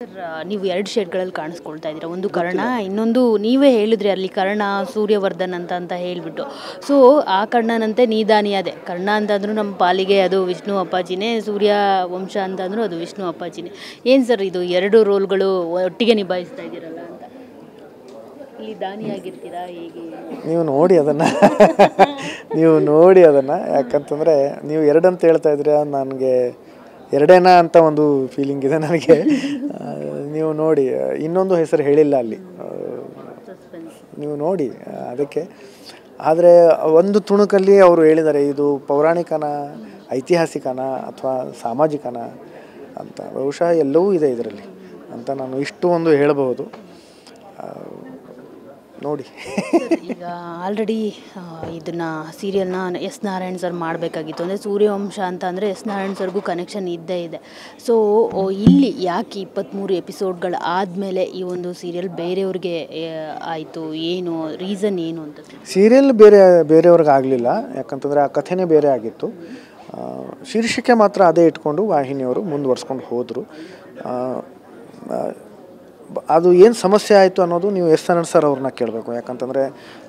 Sir, ನೀವು 2 ಶೇಡ್‌ಗಳಲ್ಲಿ ಕಾಣಿಸ್ಕೊಳ್ತಾ ಇದ್ದೀರಾ. ಒಂದು ಕರ್ಣ, ಇನ್ನೊಂದು ನೀವೇ ಹೇಳಿದ್ರಿ ಅಲ್ಲಿ ಕರ್ಣ, ಸೂರ್ಯವರ್ಧನ್ ಅಂತ ಹೇಳ್ಬಿಟ್ಟು. ಸೊ, ಆ ಕರ್ಣನಂತೆ ನೀದಾನಿಯಾದೆ. ಕರ್ಣ ಅಂತಂದ್ರೂ ನಮ್ಮ ಪಾಲಿಗೆ ಅದು ವಿಷ್ಣು ಅಪ್ಪಾಜಿನೇ, ಸೂರ್ಯವಂಶ ಅಂತಂದ್ರೂ ಅದು ವಿಷ್ಣು ಅಪ್ಪಾಜಿನೇ. ಏನು ಸರ್ ಇದು 2 ರೋಲ್‌ಗಳು ಒಟ್ಟಿಗೆ ನಿಭಾಯಿಸ್ತಾ ಇದ್ದೀರಲ್ಲ ಅಂತ. ಇಲ್ಲಿ ದಾನಿಯಾಗಿರ್ತೀರಾ ಹೇಗೆ? ನೀವು ನೋಡಿ ಅದನ್ನು ನೀವು ನೋಡಿ ಅದನ್ನು ಯಾಕಂತಂದರೆ ನೀವು 2 ಅಂತ ಹೇಳ್ತಾ ಇದ್ದೀರಾ, ನನಗೆ ಎರಡೇನಾ ಅಂತ ಒಂದು ಫೀಲಿಂಗ್ ಇದೆ ನನಗೆ. ನೀವು ನೋಡಿ, ಇನ್ನೊಂದು ಹೆಸರು ಹೇಳಿಲ್ಲ ಅಲ್ಲಿ, ನೀವು ನೋಡಿ ಅದಕ್ಕೆ. ಆದರೆ ಒಂದು ತುಣುಕಲ್ಲಿ ಅವರು ಹೇಳಿದ್ದಾರೆ, ಇದು ಪೌರಾಣಿಕನ, ಐತಿಹಾಸಿಕನ ಅಥವಾ ಸಾಮಾಜಿಕನ ಅಂತ. ಬಹುಶಃ ಎಲ್ಲವೂ ಇದೆ ಇದರಲ್ಲಿ ಅಂತ ನಾನು ಇಷ್ಟು ಒಂದು ಹೇಳಬಹುದು. ನೋಡಿ. ಈಗ ಆಲ್ರೆಡಿ ಇದನ್ನು ಸೀರಿಯಲ್ನ ಎಸ್ ನಾರಾಯಣ್ ಸರ್ ಮಾಡಬೇಕಾಗಿತ್ತು. ಅಂದರೆ ಸೂರ್ಯವಂಶ ಅಂತ ಅಂದರೆ ಎಸ್ ನಾರಾಯಣ್ ಸರ್ಗೂ ಕನೆಕ್ಷನ್ ಇದ್ದೇ ಇದೆ. ಸೊ, ಇಲ್ಲಿ ಯಾಕೆ 23 ಎಪಿಸೋಡ್ಗಳು ಆದಮೇಲೆ ಈ ಒಂದು ಸೀರಿಯಲ್ ಬೇರೆಯವ್ರಿಗೆ ಆಯಿತು, ಏನು ರೀಸನ್ ಏನು ಅಂತ? ಸೀರಿಯಲ್ ಬೇರೆಯವ್ರಿಗೆ ಆಗಲಿಲ್ಲ, ಯಾಕಂತಂದರೆ ಆ ಕಥೆನೇ ಬೇರೆ ಆಗಿತ್ತು. ಶೀರ್ಷಿಕೆ ಮಾತ್ರ ಅದೇ ಇಟ್ಕೊಂಡು ವಾಹಿನಿಯವರು ಮುಂದುವರ್ಸ್ಕೊಂಡು ಹೋದರು. ಅದು ಏನು ಸಮಸ್ಯೆ ಆಯಿತು ಅನ್ನೋದು ನೀವು ಎಸ್ ನಾರಾಯಣ್ ಸರ್ ಅವ್ರನ್ನ ಕೇಳಬೇಕು. ಯಾಕಂತಂದರೆ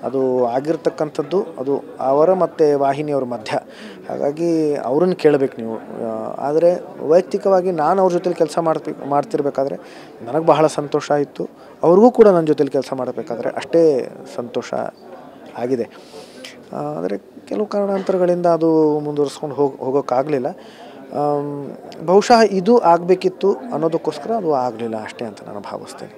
ಅದು ಆಗಿರ್ತಕ್ಕಂಥದ್ದು ಅದು ಅವರ ಮತ್ತು ವಾಹಿನಿಯವ್ರ ಮಧ್ಯ. ಹಾಗಾಗಿ ಅವ್ರನ್ನ ಕೇಳಬೇಕು ನೀವು. ಆದರೆ ವೈಯಕ್ತಿಕವಾಗಿ ನಾನು ಅವ್ರ ಜೊತೆಲಿ ಕೆಲಸ ಮಾಡ್ತಿರ್ಬೇಕಾದ್ರೆ ನನಗೆ ಬಹಳ ಸಂತೋಷ ಆಯಿತು. ಅವ್ರಿಗೂ ಕೂಡ ನನ್ನ ಜೊತೆಲಿ ಕೆಲಸ ಮಾಡಬೇಕಾದ್ರೆ ಅಷ್ಟೇ ಸಂತೋಷ ಆಗಿದೆ. ಆದರೆ ಕೆಲವು ಕಾರಣಾಂತರಗಳಿಂದ ಅದು ಮುಂದುವರ್ಸ್ಕೊಂಡು ಹೋಗೋಕ್ಕಾಗಲಿಲ್ಲ. ಬಹುಶಃ ಇದು ಆಗಬೇಕಿತ್ತು ಅನ್ನೋದಕ್ಕೋಸ್ಕರ ಅದು ಆಗಲಿಲ್ಲ ಅಷ್ಟೇ ಅಂತ ನಾನು ಭಾವಿಸ್ತೇನೆ.